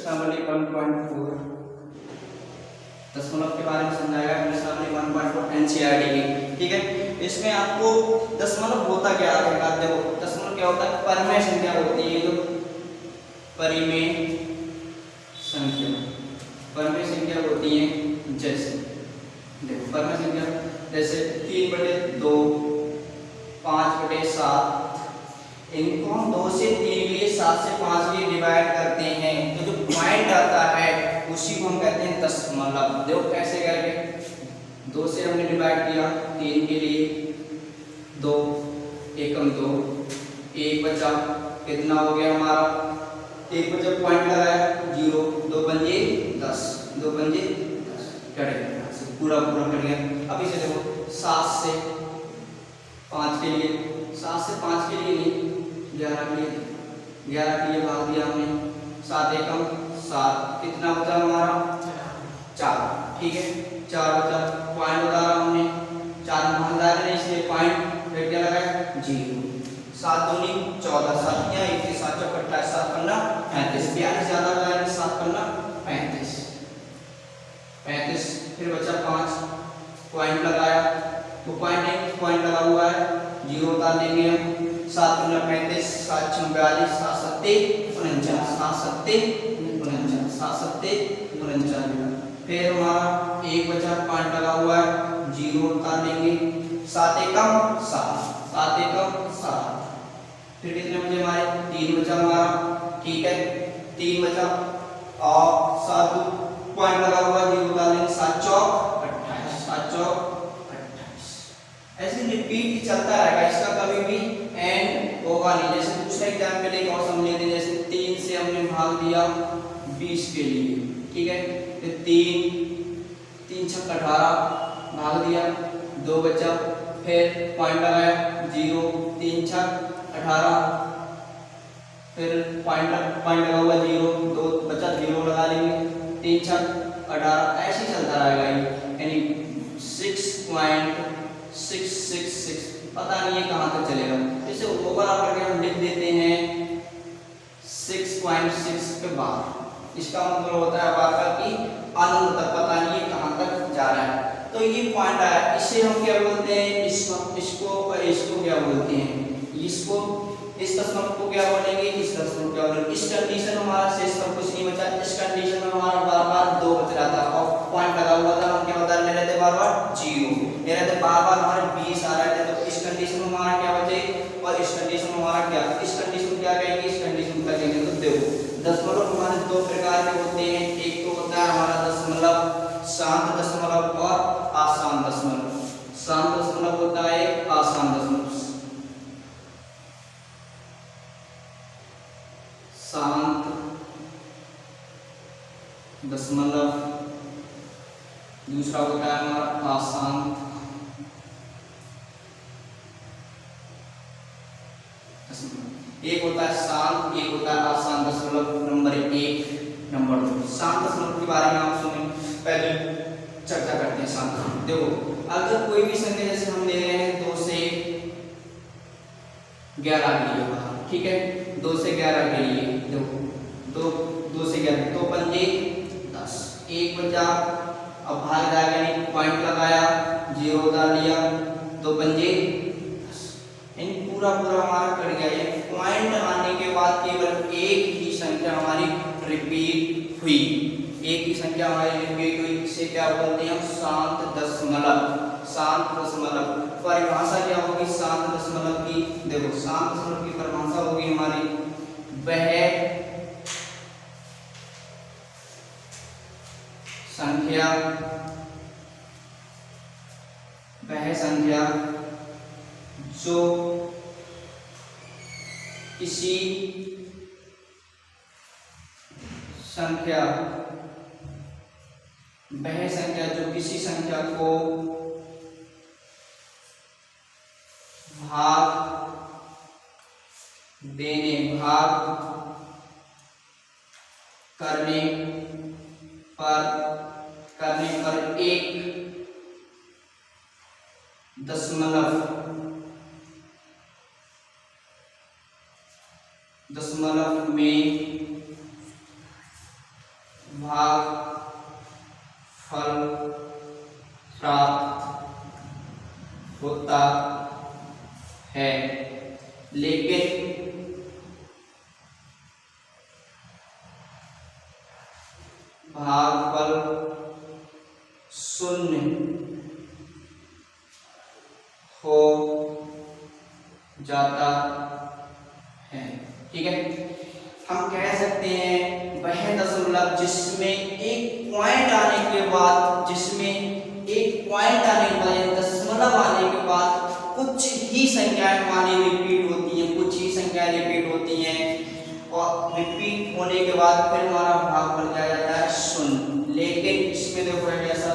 प्रश्नावली 1.4 दशमलव के बारे में समझाएगा। प्रश्नावली 1.4 एनसीईआरटी की, ठीक है। इसमें आपको दशमलव होता क्या है, देखो दशमलव क्या होता है, परिमेय संख्या होती है, जो परिमेय संख्या होती है। जैसे देखो परिमेय संख्या जैसे 3/2, 5/7, इनको हम 2 से 3 के लिए, 7 से 5 के लिए डिवाइड करते हैं, तो जो पॉइंट आता है उसी को हम कहते हैं दशमलव। देखो कैसे करके, 2 से हमने डिवाइड किया, 3 के लिए 2, 1 2, 1 बचा, कितना हो गया हमारा, 1 बचा, पॉइंट लगाया 0, 2 पंजे 10, 2 पंजे 10, कट गया पूरा कट गया। अब इसे देखो 7 से 5 के लिए, 7 से 5 के लिए नहीं, 11 के लिए भाग दिया हमने, 7 एकम 7, कितना बचा हमारा 4, ठीक है 4 बचा, पॉइंट बता रहा हमने, 4 भागदार है इसलिए पॉइंट, फिर क्या लगाया 0, 7 दूनी 14, 7 या 1 के 7 चौक 28, 7 पन्ना 35, 42 ज्यादा लगाया 7 पन्ना 35, फिर बचा 5, पॉइंट लगाया, तो पॉइंट लगा हुआ है, 0 उतार देंगे हम, 7 पन्ना 35, 7 6 42, 7 7 49, 7 7 49, फिर हमारा 1 बचा, पॉइंट लगा हुआ है, 0 उतार देंगे, 7 एकम 7, 7 एकम 7, फिर कितने बचे हमारे, 3 बचा हमारा, ठीक है 3 बचा, और 7 पॉइंट लगा हुआ, 0 उतार देंगे, 7 चौक 28, 7 चौक 28, ऐसे रिपीट चलता रहेगा, इसका कभी भी एंड होगा नहीं। जैसे दूसरा एग्जाम्पल एक और समझ लेते हैं, जैसे 3 से हमने भाग दिया 20 के लिए, ठीक है, तो 3 छक्का 18 भाग दिया, 2 बचा, फिर पॉइंट लगाया 0, 3 छक्का 18, फिर पॉइंट लगा हुआ 0, 2 बचा, 0 लगा लेंगे, 3 छक्का 18, ऐसे ही चलता रहेगा, यानी 6.666, पता नहीं है कहाँ तक चलेगा। इसे ओवरऑल करके हम लिख देते हैं 6.6 के बाद, इसका मतलब होता है आपका कि अनंत तक, पता नहीं है कहाँ तक जा रहा है। तो ये पॉइंट आया, इसे हम क्या बोलते हैं, इसको क्या बोलते हैं, इसको, इस दशमलव को क्या बोलेंगे, इस दशमलव को क्या बोलेंगे। इस कंडीशन में हमारा शेष सब कुछ नहीं बचा, इस कंडीशन में हमारा बार 2 बच रहा था, और पॉइंट लगा हुआ था, हम क्या बदलने रहते बार 0, ये रहते बार हमारे 20 आ रहे थे, तो इस कंडीशन में हमारा क्या बचे, और इस कंडीशन में हमारा क्या, इस कंडीशन क्या कहेंगे, इस कंडीशन क्या कहेंगे। तो देखो दशमलव हमारे 2 प्रकार के होते हैं, एक तो होता है हमारा दशमलव शांत दशमलव और आसान दशमलव। शांत दशमलव होता है, आसान दशमलव, शांत दशमलव, दूसरा होता है हमारा आसान दशमलव। एक होता है शांत, एक होता है आसान दशमलव, नंबर 1, नंबर 2। शांत दशमलव के बारे में आप सुने, पहले चर्चा करते हैं शांत। देखो अगर कोई भी संख्या, जैसे हम ले रहे हैं 2 से 11 के लिए, ठीक है 2 से 11 के लिए, देखो 2 से 11, 2 पंजे 10, 1 बचा, अब भाग जाएगा नहीं, पॉइंट लगाया 0 उतार लिया, 2 पंजे 10, यानी पूरा हमारा कट गया। ये पॉइंट आने के बाद केवल एक ही संख्या हमारी रिपीट हुई, एक ही संख्या हमारी रिपीट हुई, इसे क्या बोलते हैं, शांत दशमलव। शांत दशमलव परिभाषा क्या होगी शांत दशमलव की, देखो शांत दशमलव की परिभाषा होगी हमारी, वह संख्या जो किसी संख्या को भाग करने पर एक दशमलव में भागफल प्राप्त होता है, लेकिन भागफल शून्य हो जाता है। ठीक है, हम कह सकते हैं वह दशमलव जिसमें एक पॉइंट आने के बाद, दशमलव आने के बाद कुछ ही संख्याएं हमारी रिपीट होती हैं, और रिपीट होने के बाद फिर हमारा भागफल क्या जाता है, शून्य। लेकिन इसमें देखो ऐसा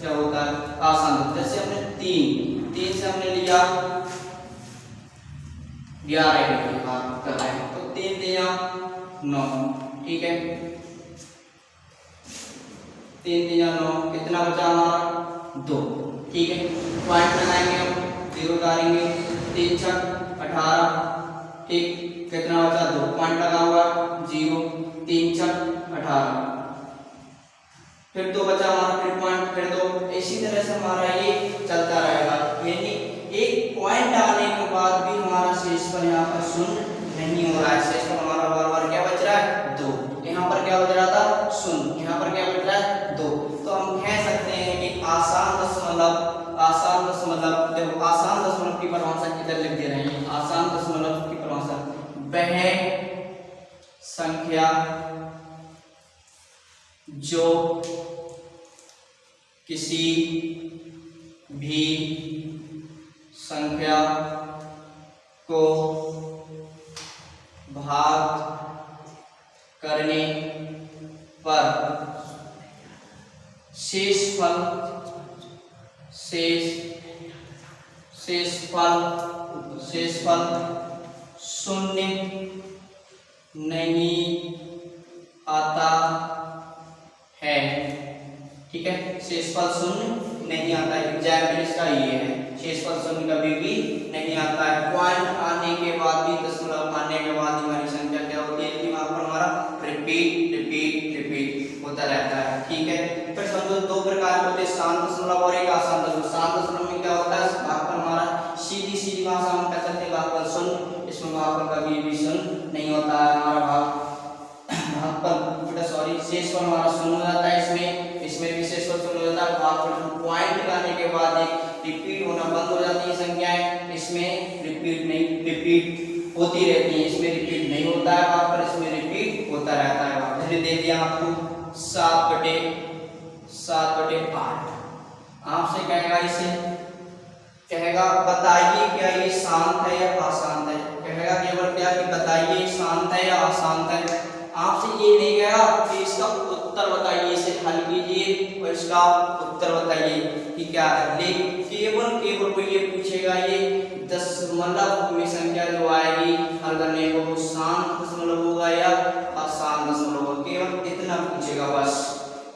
क्या होता है, आसान होता है। जैसे हमने तीन से हमने लिया 11 के भाग कर रहे हैं, तो 3 दिया 9। ठीक है, 3 दिया 9, कितना बचा हमारा 2। ठीक है, पॉइंट लगाएंगे, हम 0 डालेंगे, 3 छक 18। ठीक, कितना बचा 2, पॉइंट लगा हुआ 0, 3 छक 18, फिर 2 बचा हमारा, फिर पॉइंट, फिर 2। इसी तरह से हमारा ये चलता रहेगा, यानी एक पॉइंट आने के बाद भी हमारा शेषफल यहाँ पर शून्य नहीं हो रहा है। शेषफल हमारा बार क्या बच रहा है, 2। यहाँ पर क्या बच रहा था, शून्य, यहाँ पर क्या बच रहा है, 2। तो हम कह सकते हैं कि आसान दशमलव की परिभाषा किधर लिख दे रहे हैं, आसान दशमलव की परिभाषा, वह संख्या जो किसी भी संख्या को भाग करने पर शेषफल शून्य नहीं आता है। ठीक है, शेषफल शून्य नहीं आता है, एग्जाम्पल इसका ये है, शेषफल शून्य कभी भी नहीं आता है। पॉइंट आने के बाद भी, दशमलव आने के बाद हमारी संख्या क्या होती है, कि वहां पर हमारा रिपीट होता रहता है। ठीक है, फिर समझो 2 प्रकार के होते हैं, शांत दशमलव और एक आसान दशमलव। शांत दशमलव में क्या होता है, भागफल हमारा सीधी भाषा में कह सकते हैं भागफल शून्य, इसमें भागफल कभी भी शून्य नहीं होता है। हमारा शेषफल हमारा शून्य हो जाता है, इसमें भी शेषफल शून्य हो जाता है। भागफल पॉइंट लगाने के बाद एक रिपीट होना बंद हो जाती है संख्याएं, इसमें रिपीट होती रहती है, इसमें रिपीट नहीं होता है भागफल, इसमें रिपीट होता रहता है। मैंने दे दिया आपको 7/8। आपसे कहेगा, इसे कहेगा बताइए क्या ये शांत है या अशांत है, कहेगा केवल क्या कि बताइए शांत है या अशांत है। आपसे ये नहीं कहेगा कि इसका उत्तर बताइए, इसे हल कीजिए और इसका उत्तर बताइए कि क्या है। लेकिन केवल कोई ये पूछेगा ये दशमलव में संख्या जो आएगी हल करने को, वो शांत दशमलव होगा या अशांत दशमलव होगा, केवल इतना पूछेगा बस।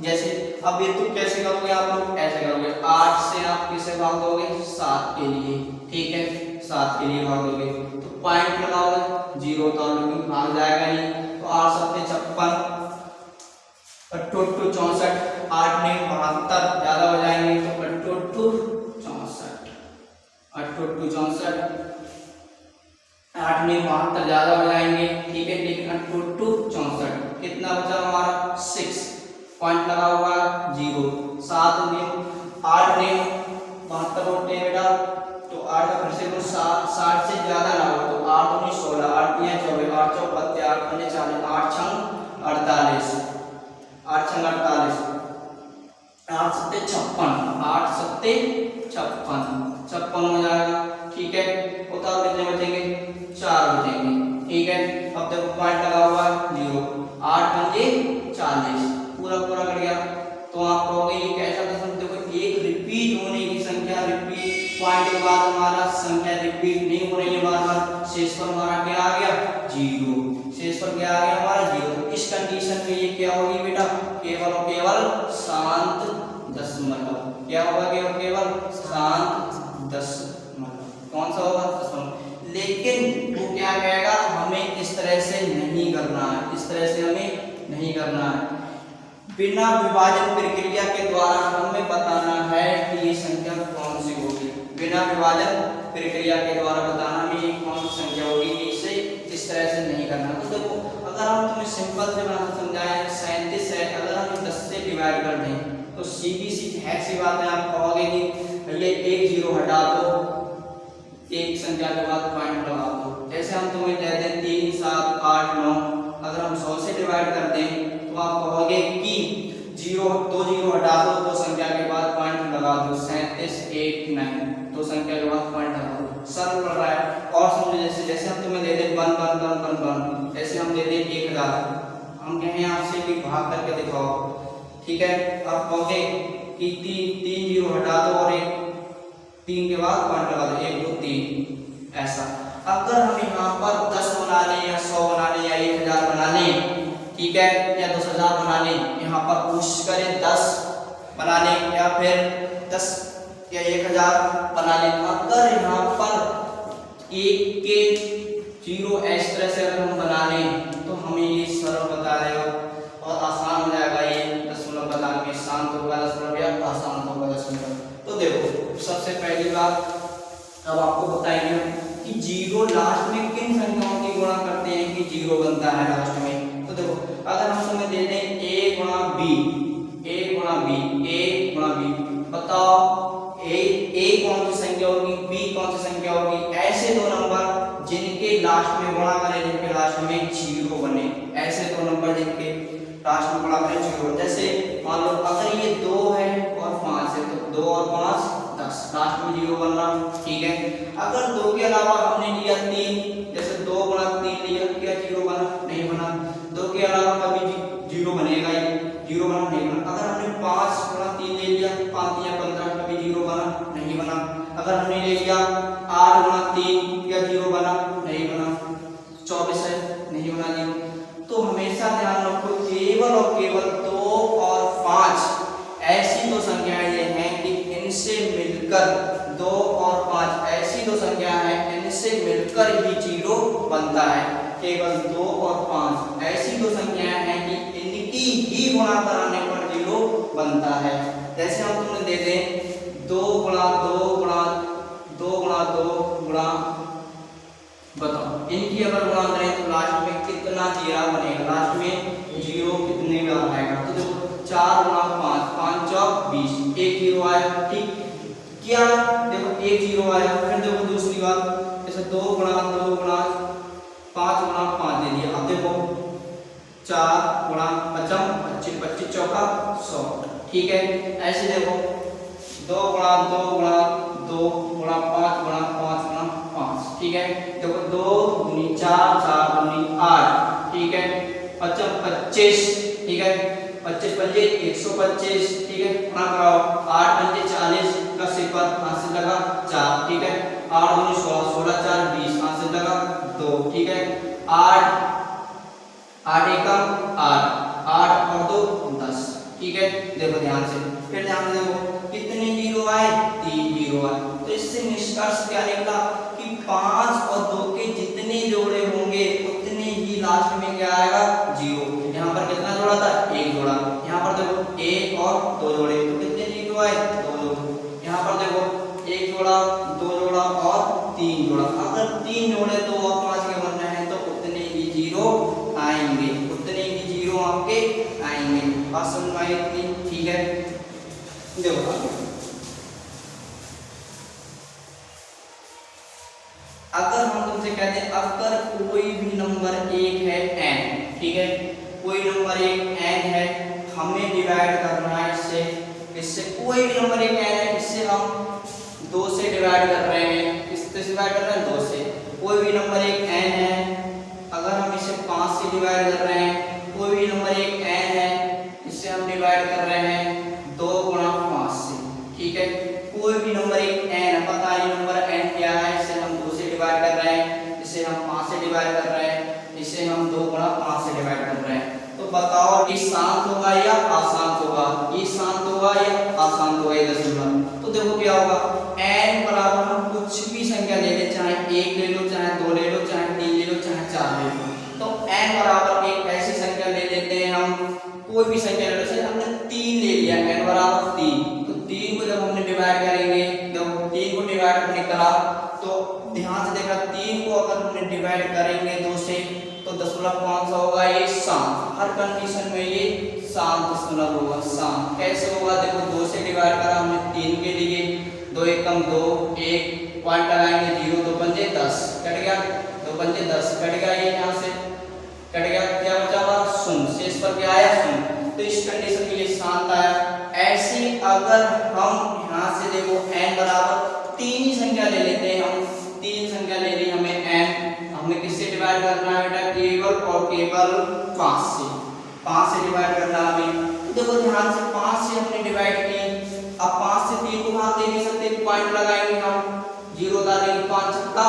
जैसे अब ये तो कैसे करोगे आप लोग, ऐसे करोगे, 8 से आप किसे भाग दोगे, 7 के लिए। ठीक है, 7 के लिए भाग दोगे, तो पॉइंट लगाओगे, 0 तो भाग जाएगा नहीं, तो 8 7 56, 8 64, 8 में 72 ज्यादा हो जाएंगे, तो 8 64, 8 में 72 ज्यादा हो जाएंगे। ठीक है, लेकिन 8 64 कितना बचा हमारा, 6, पॉइंट लगा हुआ 0। 7 में 8 में 72 होते हैं बेटा, तो 8 का फिर से 60 से ज्यादा ना हो, तो 8 19 16, 8 3 24, 8 4 32, 8 5 40, 8 6 48, 8 6 48, 8 7 56, 8 7 56 हो जाएगा। ठीक है, उतार कितने बचेंगे, 4 बचेंगे। ठीक है, अब देखो पॉइंट लगा हुआ 0, 8 5 40, पूरा कर गया। तो आप कहोगे ये कैसा दशमलव, देखो एक रिपीट होने की संख्या, रिपीट पॉइंट के बाद हमारा संख्या रिपीट नहीं हो रही है बार-बार, शेषफल हमारा क्या आ गया, 0। शेषफल क्या आ गया हमारा, 0। इस कंडीशन में ये क्या होगी बेटा, केवल और केवल शांत दशमलव। क्या होगा, केवल शांत दशमलव। कौन सा होगा, दशमलव। लेकिन वो क्या कहेगा, हमें इस तरह से नहीं करना है, इस तरह से हमें नहीं करना है। बिना विभाजन प्रक्रिया के द्वारा हमें बताना है कि ये संख्या कौन सी होगी। बिना विभाजन प्रक्रिया के द्वारा बताना हमें ये कौन सी संख्या होगी, इसे इस तरह से नहीं करना। तो देखो अगर हम तुम्हें सिंपल से बनाना समझाएं, 37 है, अगर हम 10 से डिवाइड कर दें तो सीधी सी बात है, आप कहोगे कि ये एक जीरो हटा दो, एक संख्या के बाद पॉइंट लगा दो। जैसे हम तुम्हें दे दें 3, 7, 8, 9, अगर हम 100 से डिवाइड कर दें तो आप कहोगे कि दो जीरो हटा दो, तो संख्या के बाद पॉइंट लगा दो, 37, 8, 9, तो संख्या के बाद पॉइंट लगा दो, सरल पड़ रहा है। और समझो जैसे हम तुम्हें दे दें 1, 1, 1, 1, 1, जैसे हम दे दें 1000, हम कहें आपसे कि भाग करके दिखाओ, ठीक है, आप कहोगे कि 3 जीरो हटा दो और एक 3 के बाद पॉइंट लगा दो, 1, 2, 3, ऐसा। अगर हम यहाँ पर 10 बना लें या 100 बना लें या 1000 बना लें, ठीक है, या 10,000 बना लें, यहाँ पर कोशिश करें 10 बना लें या फिर 10 या 1000 बना लें, अगर यहाँ पर एक के जीरो इस तरह से अगर हम बना लें तो हमें ये सरल बता देगा और आसान हो जाएगा। ये दशमलव बता के शांत होगा दशमलव या आसान होगा दशमलव। तो देखो सबसे पहली बात अब आपको बताएंगे कि जीरो लास्ट में किन संख्याओं की गुणा करते हैं कि जीरो बनता है लास्ट में। तो देखो अगर हम तुम्हें दे दें a गुणा b, बताओ a कौन सी संख्या होगी, b कौन सी संख्या होगी। ऐसे दो नंबर जिनके लास्ट में गुणा करें, जिनके लास्ट में जीरो बने, ऐसे दो नंबर जिनके लास्ट में गुणा करें जीरो। जैसे मान लो अगर ये 2 है और 5 है तो 2 और 5 10, लास्ट में जीरो बनना, ठीक है। अगर 2 के अलावा हमने लिया 3, जैसे 2 गुणा 3 लिया, क्या जीरो बना, नहीं बना। 2 के अलावा कभी जीरो बनेगा ही, जीरो बना नहीं बना। अगर हमने 5 गुणा 3 ले लिया, 5 या 15, कभी जीरो बना नहीं बना। अगर हमने ले लिया 8 गुणा 3, क्या जीरो बना, नहीं बना। 24 है, नहीं बना जीरो। तो हमेशा ध्यान रखो केवल और केवल 2 और 5 ऐसी दो संख्याएं हैं कि इनसे मिलकर 2 और 5 ऐसी दो संख्या है इनसे मिलकर ही जीरो बनता है। केवल 2 और 5 ऐसी दो संख्याएं हैं कि इनकी ही गुणा कराने पर जीरो बनता है। जैसे हम तुम्हें दे दें 2 गुणा 2 गुणा 2 गुणा 2 गुणा, बताओ इनकी अगर गुणा करें तो लास्ट में कितना जीरा बनेगा, लास्ट में जीरो कितने बार आएगा। तो देखो 4 गुणा 5, 5 चौक 20, एक जीरो आया, ठीक क्या, देखो एक जीरो आया। फिर देखो दूसरी बात, जैसे 2 गुणा 2 गुणा 5 गुणा 5 दे दिया। अब देखो 4 गुणा 5 25, 25 चौका 100, ठीक है। ऐसे देखो 2 गुणा 2 गुणा 2 गुणा 5 गुणा 5 गुणा 5, ठीक है। देखो 2 दूनी 4, 4 दूनी 8, ठीक है। 5 25, ठीक है, 25 पंजे 125, ठीक है। गुणा कराओ 8 पंजे 40 का सिफर हाथ से लगा 4, ठीक है। 8 दूनी 16, 16 4 20, हाथ से लगा 2, ठीक है। 8 एकम 8 और 2 10, ठीक है। देखो ध्यान से, फिर ध्यान से देखो कितने जीरो आए, 3 जीरो आए। तो इससे निष्कर्ष क्या निकला कि 5 और 2 के जितने जोड़े होंगे उतने ही लास्ट में क्या आएगा, जीरो। यहाँ पर कितना जोड़ा था, 1 जोड़ा। यहाँ पर देखो 1 और 2 जोड़े, तो कितने जीरो आए, 2 जोड़े। यहाँ पर देखो 1 जोड़ा 2 जोड़ा और 3 जोड़ा। अगर 3 जोड़े 2 और 5 के बनना है तो उतने ही जीरो आएंगे, उतने ही जीरो आपके आएंगे। बात समझ में आई इतनी, ठीक है। देखो अगर हम तुमसे कहते हैं अगर कोई भी नंबर 1 है n, ठीक है, कोई नंबर 1 n है, हमें डिवाइड करना है इससे कोई भी नंबर 1 n है, इससे हम 2 से डिवाइड कर रहे हैं, किससे डिवाइड कर रहे हैं, 2 से। कोई भी नंबर 1 n है, अगर हम इसे 5 से डिवाइड कर रहे हैं, कोई भी नंबर 1 n है, इससे हम डिवाइड कर रहे हैं 2 गुणा 5 से, ठीक है। कोई भी नंबर 1 n, पता है नंबर n क्या है, इसे हम 2 से डिवाइड कर रहे हैं, इसे हम 5 से डिवाइड कर रहे हैं, इसे हम 2 गुणा 5 से डिवाइड कर रहे हैं। तो बताओ ये शांत होगा या अशांत होगा, ये शांत होगा या अशांत होगा, ये दशमलव। तो देखो क्या होगा, n बराबर हम कुछ भी संख्या ले लें, चाहे 1 ले लो, चाहे 2 ले लो, चाहे 3 ले लो, चाहे 4 ले लो। तो n बराबर एक ऐसी संख्या ले लेते हैं हम, कोई भी संख्या ले लो, जैसे हमने 3 ले लिया, n बराबर 3, तो 3 को जब हमने डिवाइड करेंगे, जब 3 को डिवाइड हमने करा तो ध्यान से देखना, 3 को अगर हमने डिवाइड करेंगे 2 से तो दशमलव कौन सा होगा, ये शांत। हर कंडीशन में ये शांत दशमलव होगा, शांत। कैसे होगा, देखो 2 से डिवाइड करा हमने 3 के लिए, 2 एकम 2, 1 पॉइंट लगाएंगे 0, 2 पंजे 10, कट गया, 2 पंजे 10 कट गया, ये यहाँ से कट गया, क्या बचा हमारा शून्य, शेष पर क्या आया शून्य, तो इस कंडीशन के लिए शांत आया। ऐसे अगर हम यहाँ से देखो n बराबर 3 ही संख्या ले लेते हैं, हम 3 संख्या ले ली हमें n, हमें किससे डिवाइड करना है बेटा, केवल और केवल 5 से, 5 से डिवाइड करना हमें। तो देखो ध्यान से 5 से हमने डिवाइड की, अब 5 से 3 को भाग दे नहीं सकते, पॉइंट लगाएंगे हम, 0 डालेंगे, 5 छक्का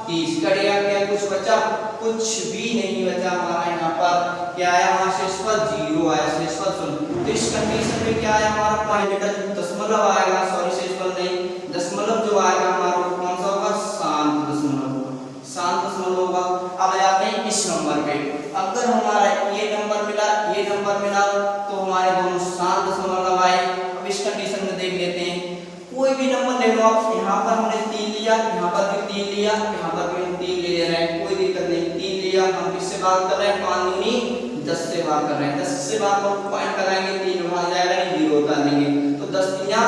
30 कट गया, क्या कुछ बचा, कुछ भी नहीं बचा हमारा यहाँ पर, क्या आया हमारा शेष पर 0 आया, शेष पर 0। तो इस कंडीशन में क्या आया हमारा पॉइंट बेटा, दशमलव आएगा, सॉरी शेष पर नहीं, दशमलव जो आएगा हमारा वो कौन सा होगा, शांत दशमलव होगा, शांत दशमलव होगा। अब जाते हैं इस नंबर पे, अगर हमारा ये नंबर मिला, ये नंबर मिला, तो हमारे दोनों शांत दशमलव आए। अब इस कंडीशन में देख लेते हैं, कोई भी नंबर ले लो आप, यहाँ पर हमने 3 लिया, यहाँ पर भी 3 लिया, यहाँ पर भी हम 3 ले रहे हैं, कोई दिक्कत नहीं, 3 लिया, हम किससे भाग कर रहे हैं, 5 दूनी 10 से भाग कर रहे हैं, 10 से भाग कर पॉइंट लगाएंगे, 3 भाग जाएगा, 0 उतार देंगे, तो 10 तिया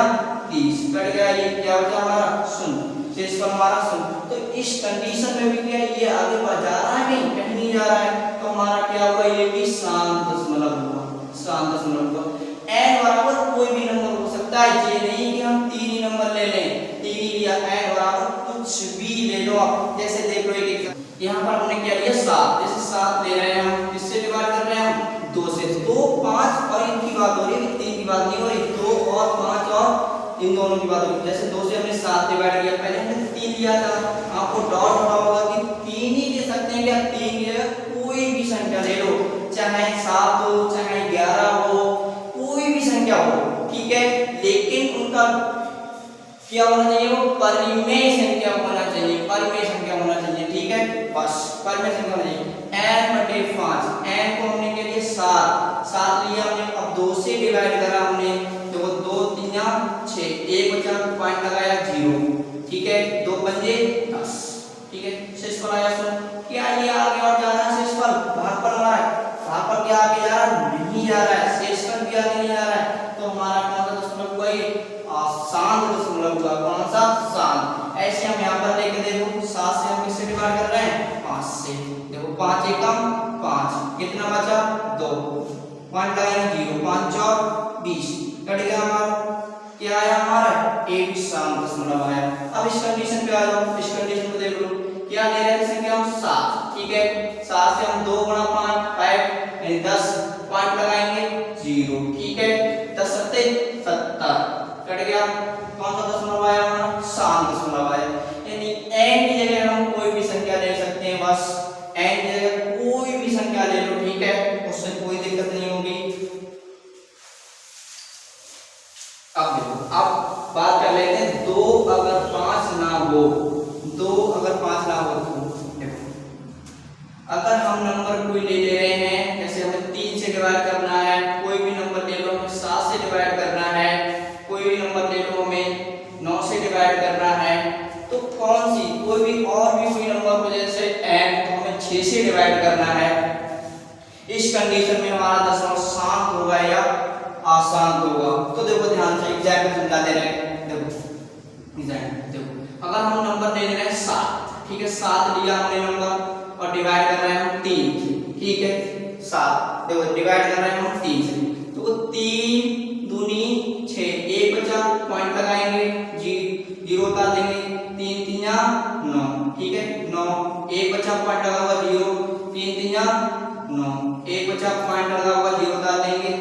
30 कट गया, ये क्या बचा हमारा शून्य, शेष पर हमारा शून्य। तो इस कंडीशन में भी क्या ये आगे बढ़ जा रहा है, नहीं कहीं नहीं जा रहा है, तो हमारा क्या हुआ, ये भी शांत दशमलव हुआ, शांत दशमलव हुआ। n बराबर कोई भी नंबर हो सकता है, ये नहीं कि हम 3 ही नंबर ले लें, 3 ही लिया, n बराबर कुछ भी ले लो आप। जैसे देख लो एक यहाँ पर हमने क्या लिया 7, जैसे 7 ले रहे हैं हम, किससे डिवाइड कर रहे हैं हम, 2 से, 2 5 और इनकी बात हो रही है, 3 की बात नहीं हो रही, 2 और 5 और इन दोनों की बात हो रही है। जैसे 2 से हमने 7 डिवाइड किया, पहले हमने 3 लिया था, आपको डाउट होता होगा कि 3 ही ले सकते हैं क्या, 3 ले, कोई भी संख्या ले लो, चाहे 7 हो, चाहे 11 हो, कोई भी संख्या हो, ठीक है, लेकिन उनका क्या होना चाहिए, वो परिमेय संख्या होना चाहिए, परिमेय संख्या होना चाहिए, ठीक है, बस परिमेय संख्या होना चाहिए। n बटे 5, n को हमने के लिए 7 लिया हमने, अब 2 से डिवाइड करा हमने, तो 2 3 6, 1 बचा, पॉइंट लगाया 0, ठीक है, 2 पंजे 10, ठीक है, शेष पर आया सुन, क्या ये आगे और जा रहा है, शेष पर भाग पर आ रहा है, भाग पर क्या आगे जा रहा है, नहीं जा रहा है, शेष पर भी आगे नहीं जा रहा है, तो हमारा कौन सा दशमलव हुआ, ये शांत दशमलव हुआ, कौन सा, शांत। ऐसे हम यहाँ पर लेके देखो, 7 से हम किससे डिवाइड कर रहे हैं, 5 से, देखो 5 एकम 5, कितना बचा 2, पॉइंट लगाएंगे 0, 5 और 20 कट गया हमारा, क्या आया हमारा, एक शांत दशमलव आया। अब इस कंडीशन पे आ जाओ, इस कंडीशन को देख लो, क्या ले रहे हैं संख्या हम 7, ठीक है, 7 से हम 2 गुणा 5 यानी 10, पॉइंट लगाएंगे 0, ठीक है, 10 सत्ते 70 कट गया, कौन सा दशमलव आया हमारा, शांत दशमलव आया। यानी n की जगह हम कोई भी संख्या ले सकते हैं, बस n की जगह कोई भी संख्या ले लो, ठीक है, उससे कोई दिक्कत नहीं होगी। अब देखो, अब बात कर लेते हैं 2 अगर 5 ना हो, 2 अगर 5 ना हो, तो देखो अगर हम नंबर कोई ले रहे हैं, जैसे हमें 3 से डिवाइड करना है, कोई भी नंबर ले लो, हमें 7 से डिवाइड करना है, कोई भी नंबर ले लो, हमें 9 से डिवाइड करना है, तो कौन सी कोई भी और भी कोई नंबर को जैसे n तो हमें 6 से डिवाइड करना है। इस कंडीशन में हमारा दशमलव शांत होगा या अशांत होगा, तो देखो ध्यान से एग्जैक्ट समझा दे रहे हैं, देखो एग्जैक्ट देखो, अगर हम नंबर ले रहे हैं 7, ठीक है, 7 लिया हमने नंबर और डिवाइड कर रहे हैं हम 3, ठीक है, 7 देखो डिवाइड कर रहे हैं हम 3 से, तो 3 दूनी 6, 1 बचा, पॉइंट लगाएंगे 0 उतार देंगे, 3 3 9, ठीक है, 9, 1 बचा, पॉइंट लगा हुआ 0, 3 3 9, 1 बचा, पॉइंट लगा हुआ 0 उतार देंगे,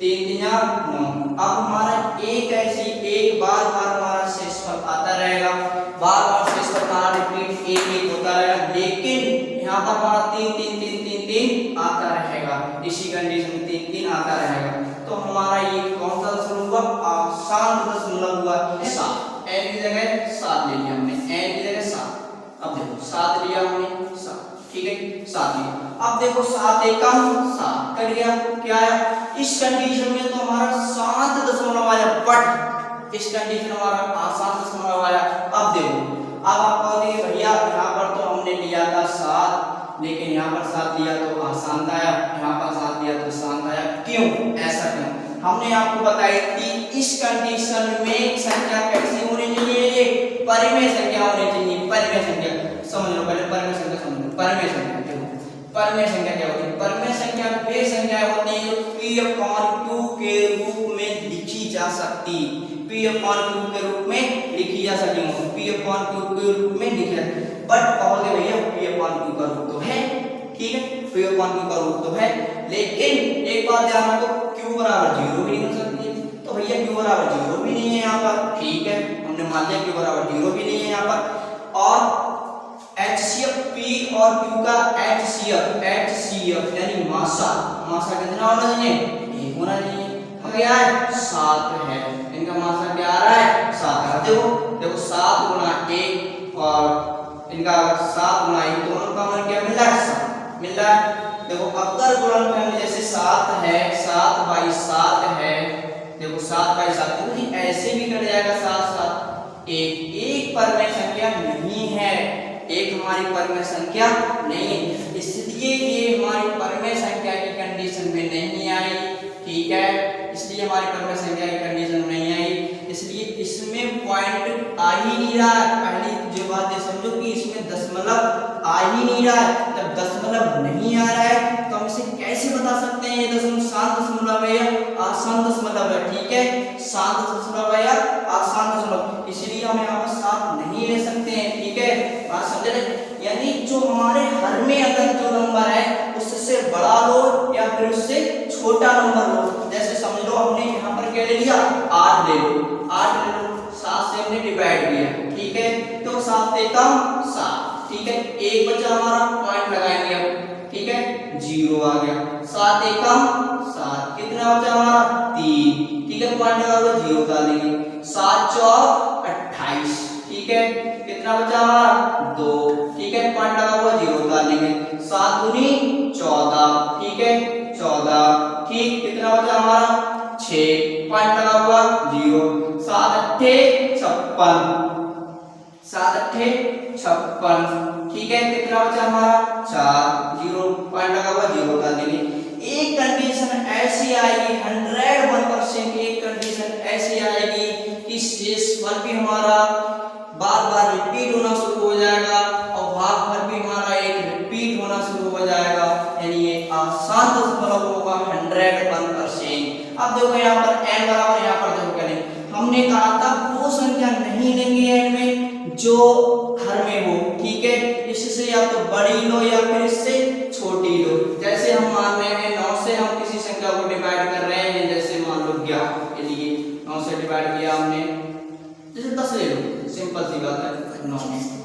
3 3 9। अब हमारा एक ऐसी एक बार हमारा शेष पर आता रहेगा, बार शेष पर हमारा रिपीट एक होता रहेगा, लेकिन यहाँ पर हमारा 3 3 3 3 3 आता रहेगा, इसी कंडीशन में 3 3 आता रहेगा, तो हमारा ये कौन सा दशमलव हुआ, शांत दशमलव हुआ, 7, n की जगह 7 ले लिया हमने, n की जगह 7, अब देखो 7 लिया हमने 7, ठीक है, 7 लिया, अब देखो 7 एकम 7 कट गया, क्या आया इस कंडीशन में तो हमारा 7 दशमलव आया, बट इस कंडीशन हमारा आसान दशमलव आया। अब देखो, अब आप कहोगे भैया यहाँ पर तो हमने लिया था 7, लेकिन यहाँ पर 7 लिया तो आसान आया, यहाँ पर 7 लिया तो शांत आया। क्यों? ऐसा क्यों? हमने आपको बताया कि इस कंडीशन में संख्या कैसी होनी चाहिए, परिमेय संख्या होनी चाहिए। परिमेय संख्या समझ लो, पहले परिमेय संख्या समझ लो। परिमेय संख्या परिमेय संख्या क्या होती है? परिमेय संख्या वे संख्या होती है जो p/2 के रूप में लिखी जा सकती, p/2 के रूप में लिखी जा सकती है, p/2 के रूप में लिखी जाती। बट कहोगे भैया p/2 का रूप तो है, ठीक है, p/2 का रूप तो है, लेकिन एक बात ध्यान रखो, q बराबर 0 भी नहीं हो सकती है। तो भैया q बराबर 0 भी नहीं है यहाँ पर, ठीक है, हमने मान लिया q बराबर 0 भी नहीं है यहाँ पर। और HCF P और Q का HCF यानी मासा कितना होना चाहिए? 1 होना चाहिए। क्या है? 7 है, इनका मासा क्या आ रहा है? 7 है। देखो 7 गुना 1 और इनका 7 गुना 1, दोनों का मान क्या मिल रहा है? 7 मिल रहा है। देखो अगर गुणनफल में जैसे 7 है, 7/7 है, देखो 7/7, देखो ऐसे भी कट जाएगा 7/7। एक परिमेय संख्या नहीं है, एक हमारी परिमेय संख्या नहीं है, इसलिए ये हमारी परिमेय संख्या की कंडीशन में नहीं आई, ठीक है, इसलिए हमारी परिमेय संख्या की कंडीशन में नहीं आई, इसलिए इसमें पॉइंट आ ही नहीं रहा है। पहली जो बात है समझो कि इसमें दशमलव आ ही नहीं रहा है। जब दशमलव नहीं आ रहा है तो हम इसे कैसे बता सकते हैं ये दशमलव शांत दशमलव है या आसान दशमलव है? ठीक है, शांत दशमलव है या आसान दशमलव, इसलिए हम यहाँ पर 7 नहीं ले सकते हैं, ठीक है, बात समझ रहे? यानी जो हमारे हर में अगर जो नंबर है उससे बड़ा लो या फिर उससे छोटा नंबर लो, जैसे समझ लो हमने यहाँ पर क्या ले लिया? 8 ले लो, 7 से हमने डिवाइड किया, ठीक है, तो 7 से कम 7, ठीक है, एक बचा हमारा, पॉइंट लगाएंगे अब, ठीक है, 0 आ गया। 7 से कम 7, कितना बचा हमारा? 3, ठीक है, पॉइंट लगा दो, 0 डालेंगे। 7 चौक 28, ठीक है, कितना बचा हमारा? 2, ठीक है, पॉइंट लगा हुआ, 0 डालेंगे। 7 दूनी 14, ठीक है, 14, ठीक, कितना बचा हमारा? 6, पॉइंट लगा हुआ, 0। 7 अट्ठे 56, 7 अट्ठे 56, ठीक है, कितना बचा हमारा? 4, 0, पॉइंट लगा हुआ, 0 डालेंगे। एक कंडीशन ऐसी आएगी 101%, एक कंडीशन ऐसी आएगी कि शेषफल भी हमारा बार-बार रिपीट होना शुरू हो जाएगा और भागफल भी हमारा एक रिपीट होना शुरू हो जाएगा, यानी ये आसान दशमलव होगा 101%। अब देखो यहाँ पर n बराबर, यहाँ पर देखो क्या लेंगे, हमने कहा था वो संख्या नहीं लेंगे n में जो हर में हो, ठीक है, इससे या तो बड़ी लो या फिर इससे छोटी लो। जैसे हम मान रहे हैं 9 से हम किसी संख्या को डिवाइड कर रहे हैं, जैसे मान लो 11 के लिए 9 से डिवाइड किया हमने, जैसे 10 ले लो, सिंपल सी बात है, 9,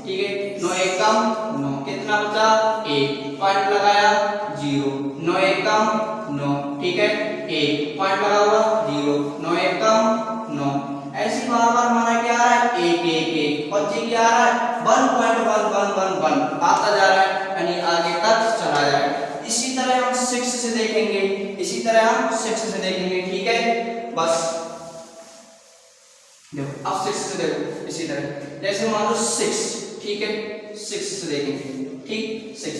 ठीक है, 9 एकम 9, कितना बचा? 1, पॉइंट लगाया, 0, 9 एकम 9, ठीक है, 1, पॉइंट लगा हुआ, 0, 9 एकम 9, ऐसी बार बार हमारा क्या आ रहा है? 1 1 1, और जी क्या आ रहा है? 1.1111 आता जा रहा है, यानी आगे तक चला जाएगा। इसी तरह हम 6 से देखेंगे, इसी तरह हम 6 से देखेंगे, ठीक है, बस देखो अब 6 से देखो, इसी तरह जैसे मान लो 6, ठीक है, 6 से देखेंगे, ठीक, 6,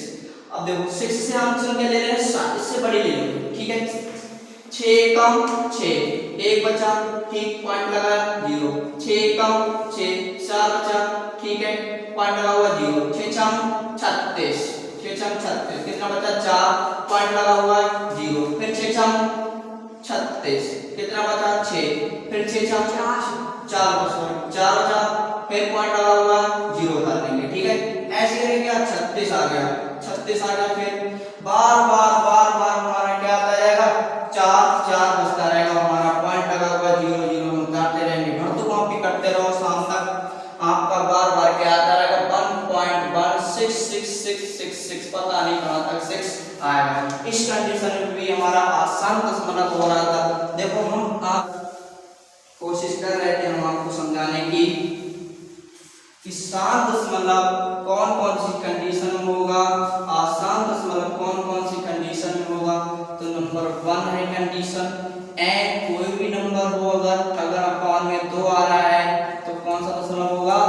अब देखो 6 से हम संख्या ले रहे हैं 7, इससे बड़ी ले लो, ठीक है, 6 कम 6, 1 बचा, ठीक, पॉइंट लगा 0, 6 कम 6, 4 बचा, ठीक है, पॉइंट लगा हुआ 0, 6 छम 36, 6 छम 36, कितना बचा? 4, पॉइंट लगा हुआ 0, फिर 6 छम 36, कितना बचा? 6, फिर 6 छम 4 बचा, फिर पॉइंट लगा हुआ 0 डाल देंगे, ठीक है, ऐसे करके क्या 36 आ गया, 36 आ गया, फिर बार बार हमारा क्या आता जाएगा? 4 बचता रहेगा, हमारा पॉइंट लगा हुआ 0 0 हम उतारते रहेंगे, घर तो कॉपी करते रहो शाम तक, आपका बार बार क्या आता रहेगा? 1.16666, पता नहीं कहां तक 6 आएगा। इस कंडीशन में भी हमारा आसान दशमलव हो रहा था। देखो हम आप कोशिश कर रहे थे हम आपको समझाने की कि शांत दशमलव कौन कौन सी कंडीशन में होगा, आसान दशमलव कौन कौन सी कंडीशन में होगा। तो नंबर 1 है कंडीशन एन कोई भी नंबर हो, अगर अपॉन में 2 आ रहा है तो कौन सा दशमलव होगा,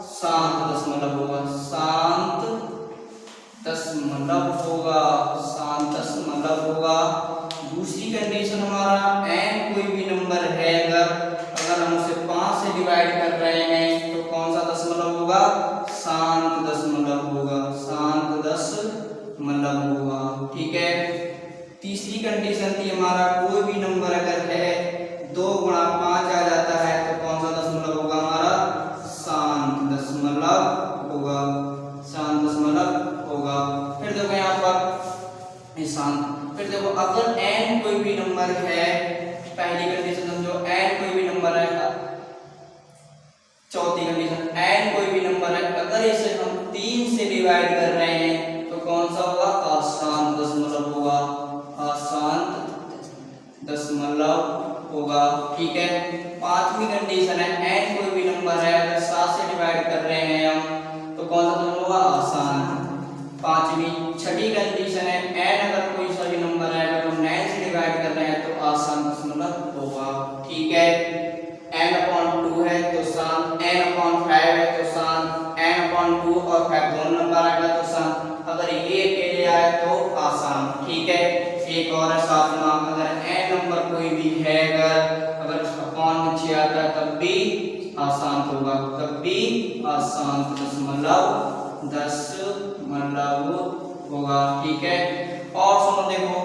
शांत दशमलव होगा, शांत दशमलव होगा, शांत दशमलव होगा। दूसरी कंडीशन हमारा एन कोई भी नंबर है, अगर हम उसे 5 से डिवाइड कर रहे हैं तो कौन सा दशमलव होगा, शांत दशमलव होगा, शांत दशमलव होगा। ठीक है। तीसरी कंडीशन थी हमारा कोई भी नंबर अगर है 2 गुणा 5 आ जाता है तो कौन सा दशमलव होगा हमारा, शांत दशमलव होगा, शांत दशमलव होगा। फिर देखो यहाँ पर शांत, फिर देखो अगर n कोई भी नंबर है, पहली कंडीशन समझो n कोई भी नंबर है, चौथी कंडीशन n कोई भी नंबर है, अगर इसे हम 3 से डिवाइड कर रहे हैं तो कौन सा होगा, अशांत दशमलव होगा, अशांत दशमलव होगा। ठीक है। पांचवी कंडीशन है n कोई भी नंबर है, अगर 7 से डिवाइड कर रहे हैं हम तो कौन सा दशमलव होगा, अशांत। पांचवी। छठी कंडीशन है n अगर कोई सही नंबर है, अगर हम 9 से डिवाइड कर रहे हैं तो अशांत दशमलव होगा। ठीक है। n/2 है तो शांत, n/5 है तो शांत, n/2 और 5 दोनों नंबर आएगा तो शांत, अगर ये अकेले आए तो आसान। ठीक है। एक और है सातवां, अगर n नंबर कोई भी है, अगर अपॉन में 6 आता है तब भी अशांत होगा, तब भी अशांत दशमलव होगा। ठीक है। और सुनो देखो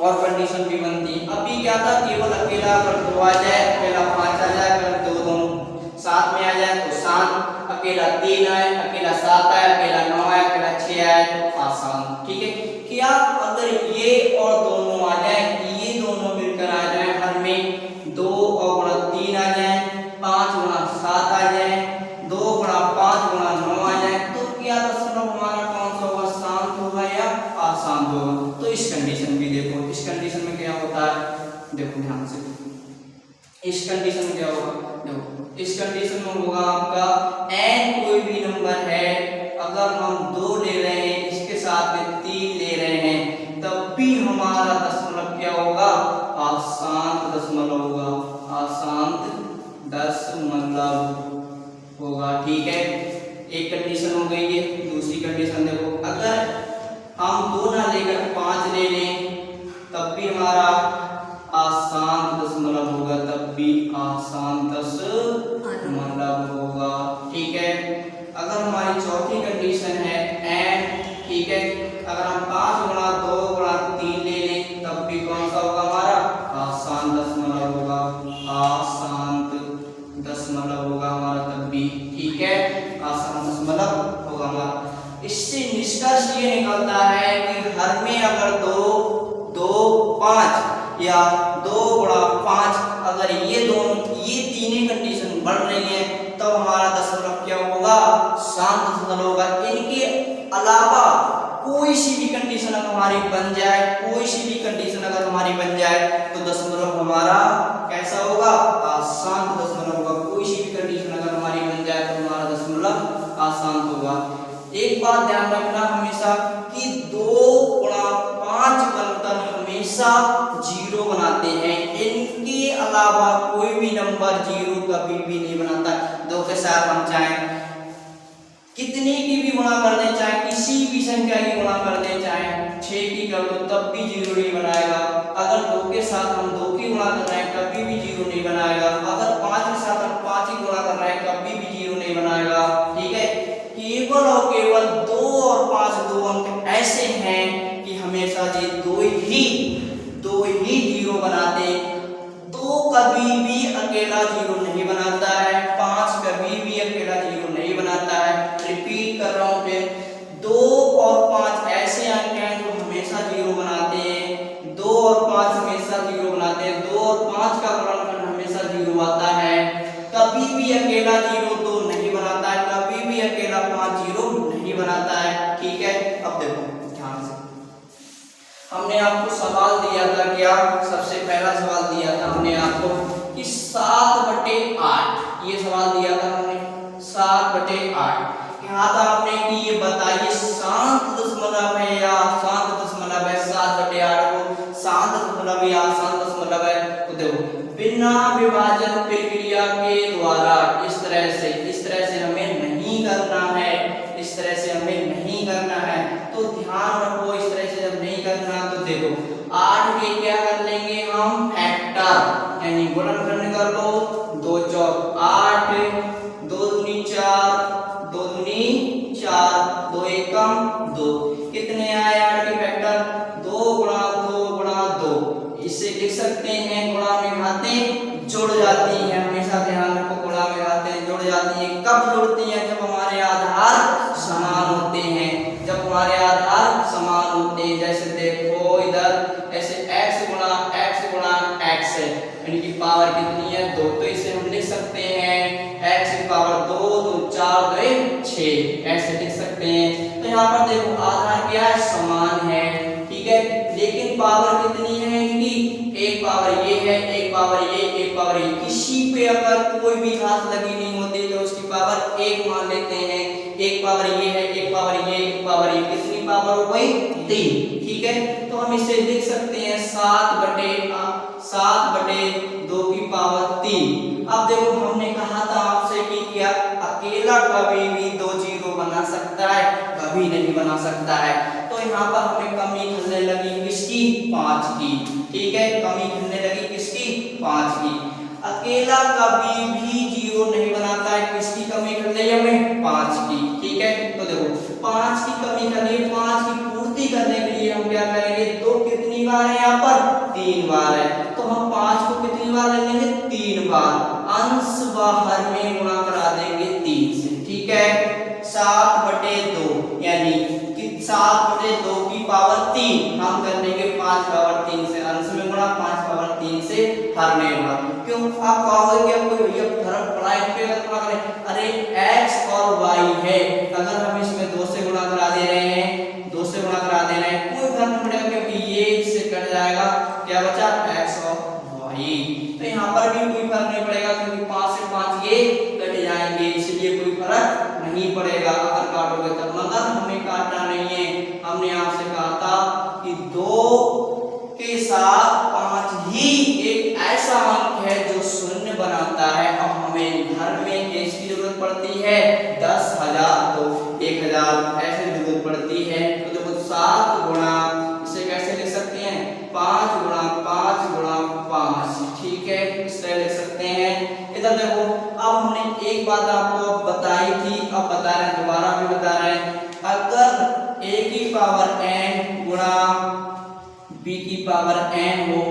और कंडीशन भी बनती है। अभी क्या था, केवल अकेला अगर 2 आ जाए, अकेला 5 आ जाए, अगर 2 दोनों साथ में आ जाए तो शांत, अकेला 3 आए, अकेला 7 आए, अकेला 9 आए, अकेला 6 आए तो आसान। ठीक है। क्या अगर ये और दोनों आ जाए, ये दोनों मिलकर आ जाए, हर में 2 और 3 आ जाए, 5 गुणा 7 आ जाए, 2 गुणा 5 गुणा 9 आ जाए, तो क्या दशमलव हमारा कौन सा होगा, शांत होगा या अशांत होगा। तो इस कंडीशन भी देखो, इस कंडीशन में क्या होता है, देखो ध्यान से, इस कंडीशन में क्या होगा, देखो इस कंडीशन में होगा आपका n कोई भी नंबर है, अगर हम 2 ले रहे हैं, इसके साथ में 3 ले रहे हैं, तब भी हमारा दशमलव क्या होगा, अशांत दशमलव होगा, अशांत दशमलव होगा। ठीक है। एक कंडीशन हो गई है। दूसरी कंडीशन देखो, अगर हम 2 ना लेकर 5 ले लें तब भी हमारा अशांत दशमलव होगा, तब भी अशांत दशमलव होगा। ठीक है। अगर हमारी चौथी कंडीशन है n, ठीक है, अगर हम 5 गुणा 2 गुणा 3 ले लें तब भी कौन सा होगा हमारा, अशांत दशमलव होगा, अशांत दशमलव होगा हमारा, तब भी। ठीक है। अशांत दशमलव होगा हमारा। इससे निष्कर्ष ये निकलता है कि हर में अगर 2 2 5 या 2 गुणा 5, अगर ये तीनों कंडीशन बढ़ रही है तो हमारा दशमलव क्या होगा, शांत दशमलव होगा। इनके अलावा कोई सी भी कंडीशन अगर हमारी बन जाए, कोई सी भी कंडीशन अगर हमारी बन जाए तो दशमलव हमारा कैसा होगा, अशांत दशमलव होगा। कोई सी भी कंडीशन अगर हमारी बन जाए तो हमारा दशमलव अशांत होगा। एक बात ध्यान रखना हमेशा कि 2 गुणा 5 बनकर हमेशा 0 बनाते हैं, इनके अलावा कोई भी नंबर 0 कभी भी नहीं बनाता। 2 के साथ हम चाहें कितनी की भी गुणा कर दें, चाहे किसी भी संख्या की गुणा कर दें, चाहे 6 की कर दो तब भी 0 नहीं बनाएगा। अगर 2 के साथ हम 2 की गुणा कर रहे हैं कभी भी 0 नहीं बनाएगा। अगर 5 के साथ हम 5 की गुणा कर रहे हैं कभी भी 0 नहीं बनाएगा। ठीक है। केवल और केवल 2 और 5 दो अंक ऐसे हैं कि हमेशा ये दो ही 0 बनाते। 2 कभी भी अकेला 0 नहीं बनाता है, 5 कभी भी अकेला 0 नहीं बनाता है। रिपीट कर रहा हूं, फिर 2 और 5 ऐसे अंक हैं जो हमेशा 0 बनाते हैं। 2 और 5 हमेशा 0 बनाते हैं। 2 और 5 का गुणनफल हमेशा 0 आता है। कभी भी अकेला 0 2 नहीं बनाता है, कभी भी अकेला 5 0 नहीं बनाता है। ठीक है। अब देखो ध्यान से, हमने आपको सवाल दिया था, क्या सबसे पहला सवाल दिया था हमने आपको कि 7/8, ये सवाल दिया था हमने 7/8। कहा था आपने कि ये बताइए शांत दशमलव है या अशांत दशमलव है। 7/8 को शांत दशमलव या दशमलव है। तो देखो बिना विभाजन प्रक्रिया के द्वारा इस तरह से हमें नहीं करना है, इस तरह से हमें नहीं करना है। तो ध्यान रखो, इस तरह से जब नहीं करना तो देखो 8 के क्या कर लेंगे हम फैक्टर, यानी गुणनखंड कर लो। 2 चौक 8, 2 दूनी 4, 2 दूनी 4, 2 एकम 2, कितने आए 8 के फैक्टर 2 गुणा 2 गुणा 2। इसे लिख सकते हैं गुणा में घातें जुड़ जाती हैं, हमेशा ध्यान रखो गुणा में घातें जुड़ जाती हैं। कब जुड़ती हैं? जब हमारे आधार समान होते हैं, जब हमारे आधार समान होते हैं। जैसे देखो इधर ऐसे x गुणा x है, यानी कि पावर कितनी है 2, तो इसे हम लिख सकते हैं x की पावर 2, 2 4 2 6, ऐसे लिख सकते हैं। तो यहाँ पर देखो आधार क्या है समान है, ठीक है, लेकिन पावर कितनी है इनकी, एक पावर ये है, एक पावर ये, एक पावर ये। किसी पे अगर कोई भी घात लगी नहीं होती तो उसकी पावर 1 मान लेते हैं। एक पावर ये है, एक पावर ये, एक पावर ये, कितनी पावर हो गई 3, ठीक है। तो हम इसे लिख सकते हैं 7/2 की पावर 3। अब देखो हमने कहा था आपसे कि क्या अकेला कभी भी 2 जीरो बना सकता है? कभी नहीं बना सकता है। तो यहाँ पर हमें कमी खलने लगी किसकी 5 की, ठीक है, कमी खलने लगी किसकी 5 की। अकेला कभी भी जीरो नहीं बनाता है, किसकी कमी कर ली हमें 5 की, ठीक है। तो देखो 5 की कमी कर ली, 5 की पूर्ति करने के लिए हम क्या करेंगे, 2 कितनी बार है यहाँ पर 3 बार है, तो हम 5 को कितनी बार ले लेंगे 3 बार, अंश व हर में गुणा करा देंगे 3 से, ठीक है। 7/2 यानी कि 7/2 की पावर 3 हम कर लेंगे 5 पावर 3 से, अंश में गुणा 5 पावर 3 से हर में गुणा। क्यों आप कहोगे कि आपको भैया फर्क पड़ा है पे अगर गुणा करें, अरे x और y है, अगर हम इसमें 2 से गुणा करा दे रहे हैं, 2 से गुणा करा दे रहे हैं, कोई फर्क नहीं पड़ेगा क्योंकि ये इससे कट जाएगा, क्या बचा x और y। तो यहाँ पर भी कोई फर्क नहीं पड़ेगा क्योंकि 5 से 5 ये कट जाएंगे, इसलिए कोई फर्क नहीं पड़ेगा अगर काटोगे तब। मगर हमें काटना नहीं है, हमने आपसे कहा था कि 2 के साथ 5 ही एक ऐसा अंक है जो शून्य बनाता है। अब हमें घर में किसकी जरूरत पड़ती है 10,000, तो 1000 ऐसे जरूरत पड़ती है। तो देखो 7 गुणा, इसे कैसे लिख सकते हैं 5 गुणा 5 गुणा 5, ठीक है, इस तरह लिख सकते हैं। इधर देखो अब हमने एक बात आपको बताई थी, अब बता रहे हैं, दोबारा भी बता रहे हैं, अगर a की पावर n गुणा b की पावर n हो,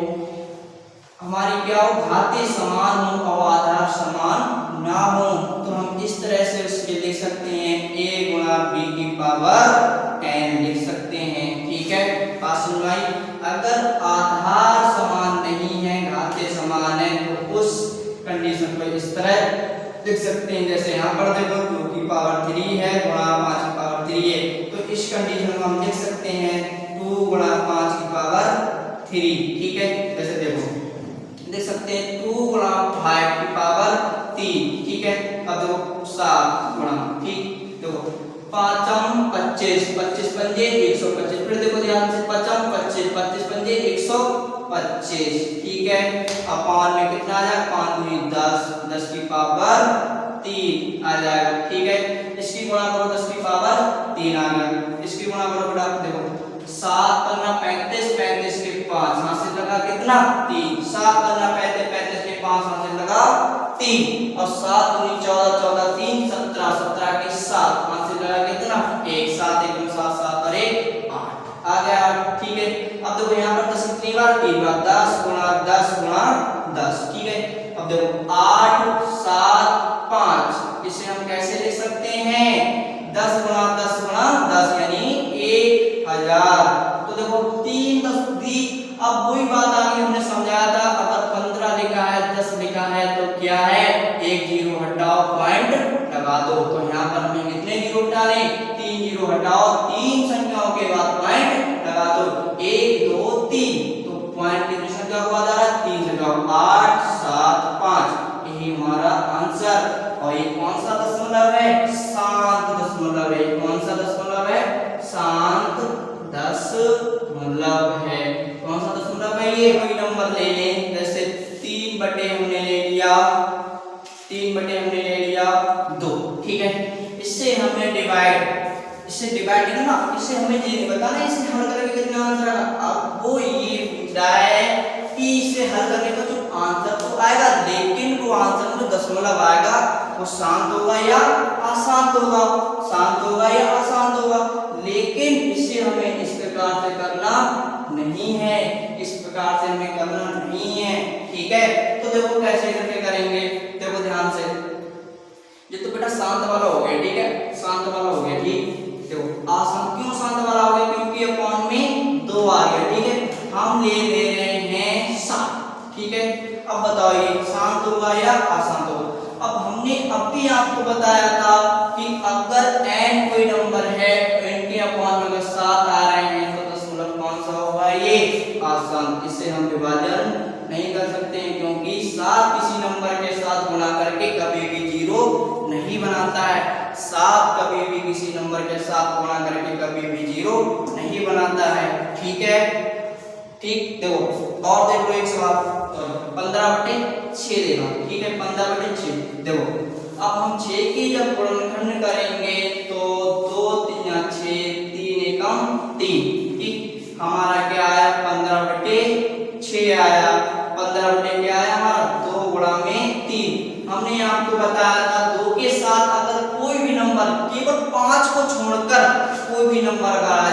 हमारी क्या हो घातें समान हो और आधार समान ना हो, तो हम इस तरह से उसके लिख सकते हैं a गुणा b की पावर n लिख सकते हैं, ठीक है। बात सुन भाई, अगर आधार समान नहीं है घातें समान है तो उस कंडीशन को इस तरह लिख सकते हैं। जैसे यहाँ पर देखो 2 की पावर 3 है गुणा 5 की पावर 3 है, तो इस कंडीशन में हम लिख सकते हैं 2 गुणा 5 की पावर 3, ठीक है। जैसे देखो लिख सकते हैं 2 गुणा 5 की पावर 3, ठीक है। अब देखो 7 गुणा, ठीक, देखो 5 25, 25 पंजे 125, फिर देखो ध्यान से 5 25, 25 पंजे 125, ठीक है। अपान में कितना आ जाएगा 5 दूनी 10, 10 की पावर 3 आ जाएगा, ठीक है। इसकी गुणा करो 10 की पावर 3 आ गया, इसकी गुणा करो बेटा, देखो 7 पंगा 35, 35 के 5 हाथ से लगा कितना 3, 7 पंगा 35, 35 के 5 हाथ से लगा 3, और 7 दूनी 14, 14 3 17, 17 के 7 हाथ से लगा कितना 1, 7 1 7 7 और 1 8 आ गया, ठीक है। अब देखो यहाँ पर 10 कितनी बार 3 बार, 10 गुणा 10 गुणा 10, ठीक है। अब देखो 8 7 5, इसे हम कैसे लिख सकते हैं 10 गुणा 10 गुणा 10 यानी 1000। तो देखो 3 10 दी, अब वही बात आगे हमने समझाया था, अगर 15 लिखा है 10 लिखा है तो क्या है, एक जीरो हटाओ पॉइंट लगा दो। तो यहाँ पर हमें कितने जीरो हटाने 3 जीरो हटाओ, 3 संख्याओं के बाद पॉइंट लगा दो, 1 2 3, तो पॉइंट कितनी संख्या को आ जा रहा है 3 संख्या, 8 7 5, यही हमारा आंसर। और ये कौन सा दशमलव है शांत दशमलव है, कौन सा दशमलव है शांत दशमलव है, कौन सा दशमलव है ये, कोई नंबर ले लें बटे हमने ले लिया 2, ठीक है। इससे हमें डिवाइड करना, इससे हमें ये नहीं बताना इसे हल करके कितना आंसर आएगा। अब वो ये पूछा है कि इसे हल करने का जो आंसर तो आएगा, लेकिन वो आंसर में जो दशमलव आएगा वो शांत होगा या अशांत होगा, लेकिन इसे हमें इस प्रकार से करना नहीं है, ठीक है। तो देखो कैसे करके करेंगे, देखो ध्यान से। ये तो बेटा शांत वाला हो गया, ठीक है, शांत वाला हो गया, ठीक। देखो क्यों शांत वाला हो गया, क्योंकि अपॉन में 2 आ गया, ठीक है। हम ले रहे हैं 7, ठीक है। अब बताओ ये शांत होगा या अशांत होगा। अब हमने अभी आपको बताया था कि अगर n कोई नंबर है तो n के अपॉन में अगर 7 आ रहे हैं तो दशमलव कौन सा होगा, ये अशांत। इससे हम विभाजन नहीं कर सकते हैं, क्योंकि 7 किसी नंबर के साथ गुणा करके कभी भी 0 नहीं बनाता है। 7 कभी भी किसी नंबर के साथ गुणा करके कभी भी 0 नहीं बनाता है, ठीक है, ठीक। देखो और देख लो एक सवाल 15/6 देना, ठीक है, 15/6। देखो अब हम 6 की जब गुणनखंड करेंगे तो 2 3 6, 3 एकम 3, ठीक। हमारा क्या आया 15/6 आया, 15 क्या आया हमारा 2 गुणा में 3। हमने आपको बताया था 2 के साथ अगर कोई भी नंबर केवल 5 को छोड़कर कोई भी नंबर अगर आ